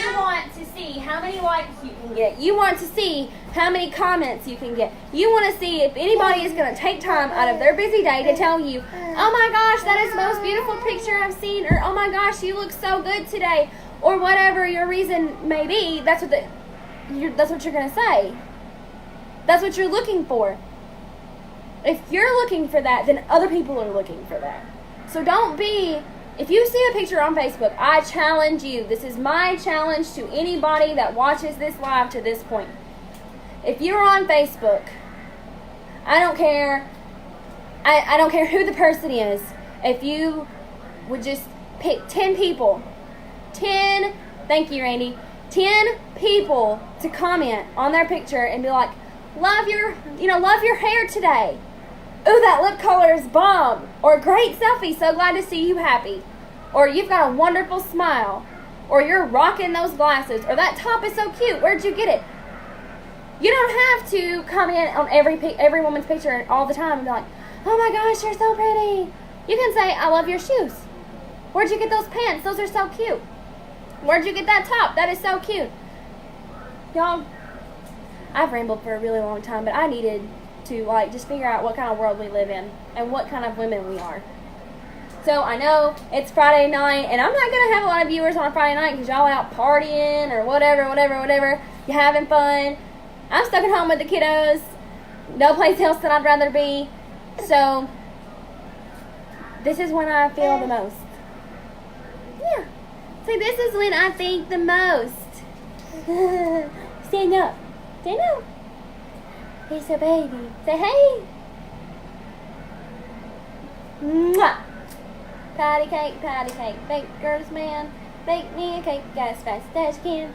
You want to see how many likes you can get. You want to see how many comments you can get. You want to see if anybody is going to take time out of their busy day to tell you, oh my gosh, that is the most beautiful picture I've seen, or oh my gosh, you look so good today, or whatever your reason may be. That's what you're going to say. That's what you're looking for. If you're looking for that, then other people are looking for that. So don't be... If you see a picture on Facebook, I challenge you. This is my challenge to anybody that watches this live to this point. If you're on Facebook, I don't care. I don't care who the person is. If you would just pick 10 people, thank you, Randy, 10 people to comment on their picture and be like, love your hair today. Ooh, that lip color is bomb. Or great selfie, so glad to see you happy. Or you've got a wonderful smile. Or you're rocking those glasses. Or that top is so cute. Where'd you get it? You don't have to comment on every woman's picture all the time and be like, oh my gosh, you're so pretty. You can say, I love your shoes. Where'd you get those pants? Those are so cute. Where'd you get that top? That is so cute. Y'all, I've rambled for a really long time, but I needed to just figure out what kind of world we live in and what kind of women we are. So I know it's Friday night, and I'm not going to have a lot of viewers on a Friday night because y'all out partying or whatever. You're having fun. I'm stuck at home with the kiddos. No place else that I'd rather be. So this is when I feel the most. Yeah. See, this is when I think the most. Stand up. Stand up. He's a baby. Say hey. Mwah. Patty cake. Bake girls, man. Bake me a cake as fast as you can.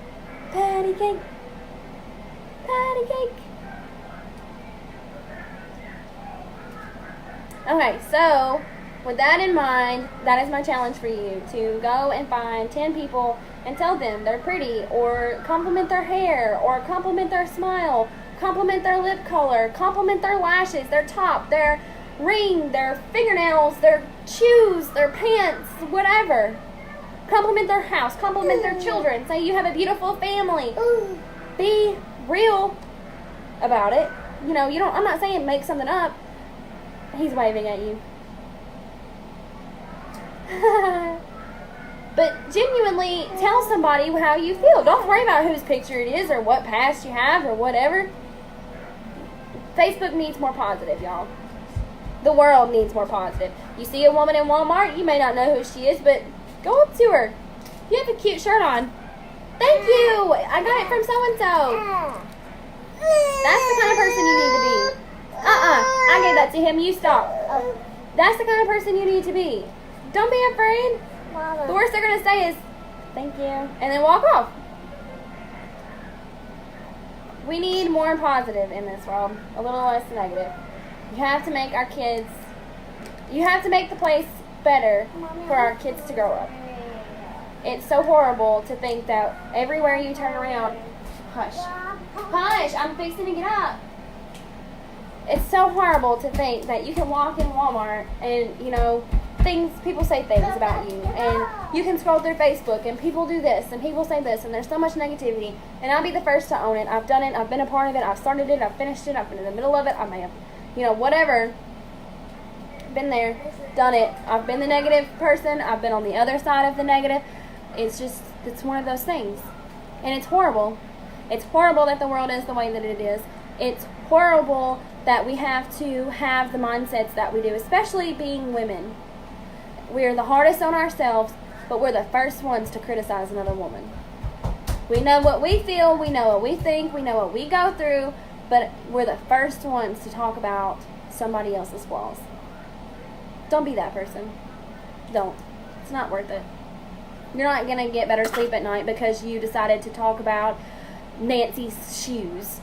Patty cake. Okay, so with that in mind, that is my challenge for you, to go and find 10 people and tell them they're pretty, or compliment their hair, or compliment their smile, compliment their lip color, compliment their lashes, their top, their ring, their fingernails, their shoes, their pants, whatever. Compliment their house, compliment their children, say you have a beautiful family. Be real about it. I'm not saying make something up. He's waving at you. But genuinely tell somebody how you feel. Don't worry about whose picture it is or what past you have or whatever. Facebook needs more positive, y'all. The world needs more positive. You see a woman in Walmart, you may not know who she is, but go up to her. You have a cute shirt on. Thank you. I got it from so-and-so. That's the kind of person you need to be. I gave that to him. You stop. That's the kind of person you need to be. Don't be afraid. The worst they're going to say is, thank you, and then walk off. We need more positive in this world. A little less negative. You have to make the place better for our kids to grow up. It's so horrible to think that everywhere you turn around, hush, I'm fixing to get up. It's so horrible to think that you can walk in Walmart and, people say things about you, and you can scroll through Facebook and people do this and people say this, and there's so much negativity, and I'll be the first to own it. I've done it, I've been a part of it, I've started it, I've finished it, I've been in the middle of it, I may have, whatever, been there, done it. I've been the negative person, I've been on the other side of the negative. It's one of those things, and it's horrible. It's horrible that the world is the way that it is. It's horrible that we have to have the mindsets that we do, especially being women. We are the hardest on ourselves, but we're the first ones to criticize another woman. We know what we feel, we know what we think, we know what we go through, but we're the first ones to talk about somebody else's flaws. Don't be that person. Don't. It's not worth it. You're not going to get better sleep at night because you decided to talk about Nancy's shoes.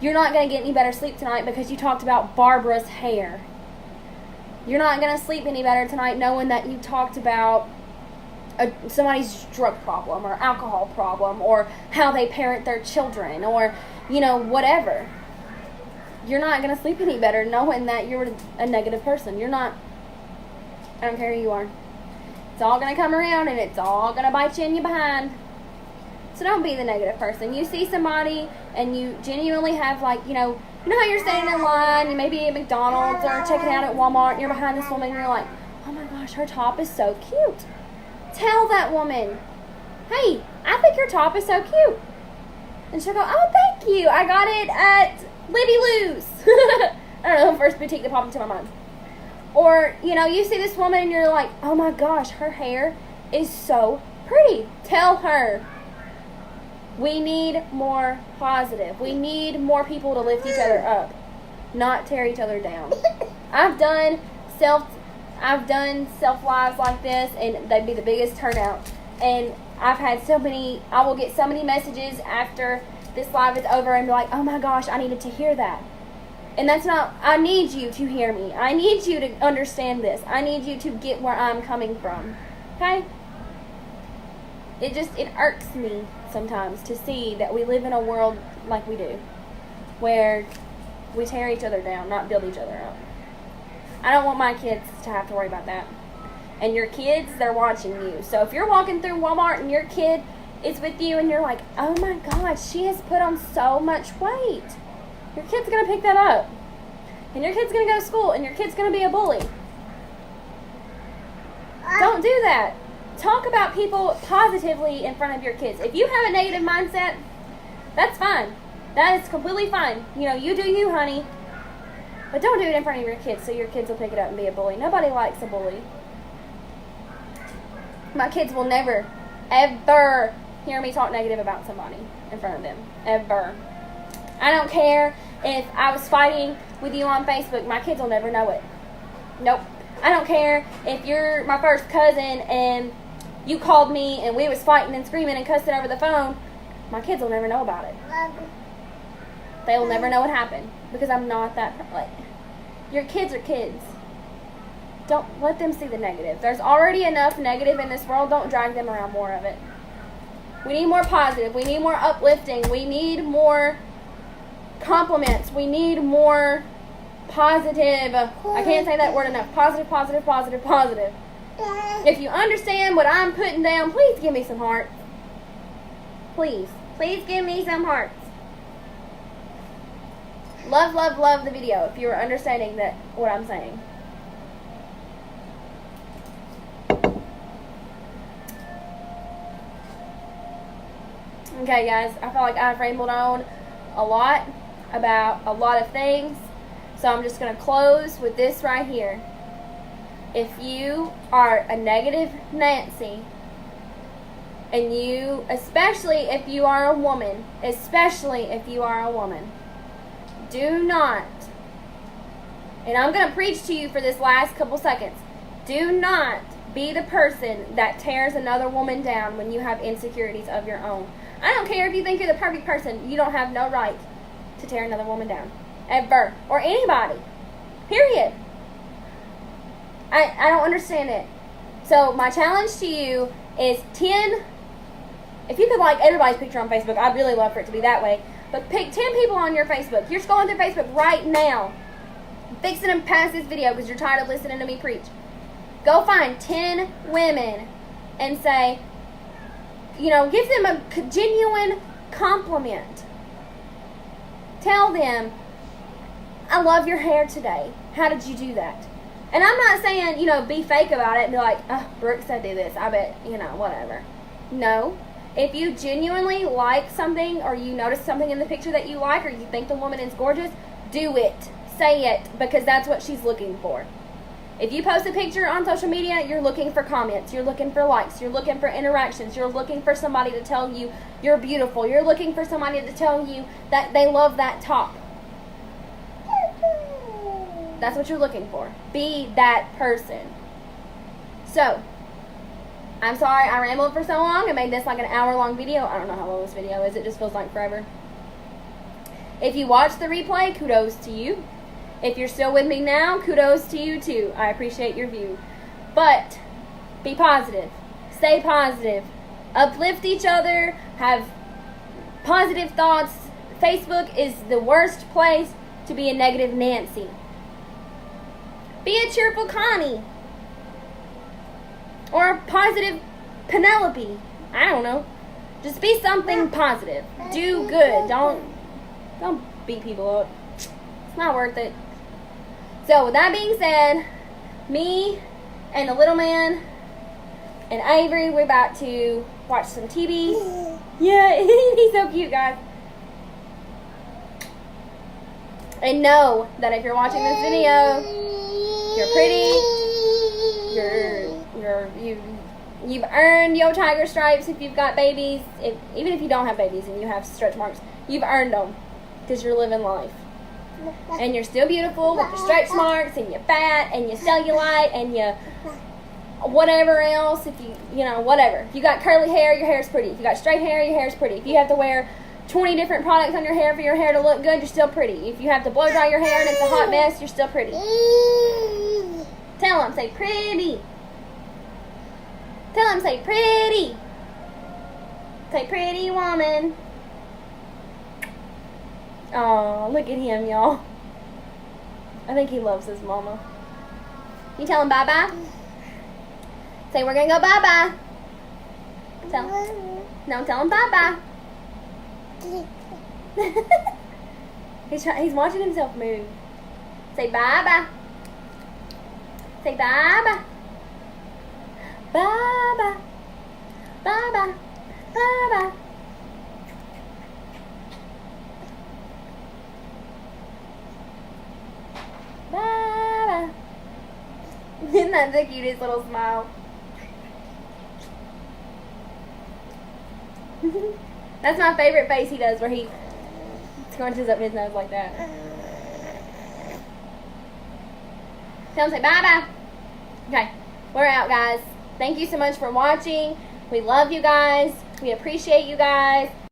You're not going to get any better sleep tonight because you talked about Barbara's hair. You're not going to sleep any better tonight knowing that you talked about somebody's drug problem or alcohol problem or how they parent their children or, whatever. You're not going to sleep any better knowing that you're a negative person. You're not. I don't care who you are. It's all going to come around and it's all going to bite you in your behind. So don't be the negative person. You see somebody and you genuinely have you know how you're standing in line, you may be at McDonald's or checking out at Walmart and you're behind this woman and you're like, oh my gosh, her top is so cute. Tell that woman, hey, I think your top is so cute. And she'll go, oh, thank you. I got it at Libby Lou's. I don't know, first boutique that popped into my mind. Or, you see this woman and you're like, oh my gosh, her hair is so pretty. Tell her. We need more positive. We need more people to lift each other up, not tear each other down. I've done self-lives like this, and they'd be the biggest turnout. And I've had I will get so many messages after this live is over and be like, oh my gosh, I needed to hear that. And that's not, I need you to hear me. I need you to understand this. I need you to get where I'm coming from. Okay? It irks me sometimes to see that we live in a world like we do, where we tear each other down, not build each other up. I don't want my kids to have to worry about that. And your kids, they're watching you. So if you're walking through Walmart and your kid is with you and you're like, oh my God, she has put on so much weight. Your kid's going to pick that up. And your kid's going to go to school and your kid's going to be a bully. Don't do that. Talk about people positively in front of your kids. If you have a negative mindset, that's fine. That is completely fine. You do you, honey. But don't do it in front of your kids so your kids will pick it up and be a bully. Nobody likes a bully. My kids will never, ever hear me talk negative about somebody in front of them. Ever. I don't care if I was fighting with you on Facebook. My kids will never know it. Nope. I don't care if you're my first cousin and you called me and we was fighting and screaming and cussing over the phone. My kids will never know about it. They will never know what happened because I'm not that. Your kids are kids. Don't let them see the negative. There's already enough negative in this world. Don't drag them around more of it. We need more positive. We need more uplifting. We need more compliments. We need more positive. I can't say that word enough. Positive, positive, positive, positive. If you understand what I'm putting down, please give me some hearts. Please. Please give me some hearts. Love, love, love the video if you're understanding that what I'm saying. Okay, guys, I feel like I've rambled on a lot about a lot of things, so I'm just going to close with this right here. If you are a negative Nancy, and you, especially if you are a woman, do not, and I'm going to preach to you for this last couple seconds, do not be the person that tears another woman down when you have insecurities of your own. I don't care if you think you're the perfect person. You don't have no right to tear another woman down. Ever. Or anybody. Period. I don't understand it. So my challenge to you is 10, if you could like everybody's picture on Facebook, I'd really love for it to be that way. But pick 10 people on your Facebook. You're scrolling through Facebook right now. Fixing to pass this video because you're tired of listening to me preach. Go find 10 women and say, give them a genuine compliment. Tell them, I love your hair today. How did you do that? And I'm not saying, be fake about it and be like, oh, Brooke said do this. I bet, whatever. No. If you genuinely like something or you notice something in the picture that you like or you think the woman is gorgeous, do it. Say it because that's what she's looking for. If you post a picture on social media, you're looking for comments, you're looking for likes, you're looking for interactions, you're looking for somebody to tell you you're beautiful, you're looking for somebody to tell you that they love that top. That's what you're looking for. Be that person. So, I'm sorry I rambled for so long. I made this like an hour-long video. I don't know how long this video is. It just feels like forever. If you watch the replay, kudos to you. If you're still with me now, kudos to you too. I appreciate your view. But be positive. Stay positive. Uplift each other. Have positive thoughts. Facebook is the worst place to be a negative Nancy. Be a cheerful Connie. Or a positive Penelope. I don't know. Just be something positive. Do good. Don't beat people up. It's not worth it. So with that being said, me and the little man and Avery, we're about to watch some TV. Yeah, he's so cute, guys. And know that if you're watching this video, you're pretty. You've earned your tiger stripes if you've got babies. Even if you don't have babies and you have stretch marks, you've earned them because you're living life. And you're still beautiful with your stretch marks and your fat and your cellulite and your whatever else. If whatever. If you got curly hair, your hair's pretty. If you got straight hair, your hair's pretty. If you have to wear 20 different products on your hair for your hair to look good, you're still pretty. If you have to blow dry your hair and it's a hot mess, you're still pretty. Tell them, say pretty. Tell them, say pretty. Say pretty woman. Oh, look at him, y'all. I think he loves his mama. You tell him bye-bye? Say, we're going to go bye-bye. Tell him bye-bye. He's watching himself move. Say bye-bye. Say bye-bye. Bye-bye. Bye-bye. Bye-bye. Bye-bye. Isn't that the cutest little smile? That's my favorite face he does, where he scrunches up his nose like that. Tell him, say bye-bye. Okay, we're out, guys. Thank you so much for watching. We love you guys. We appreciate you guys.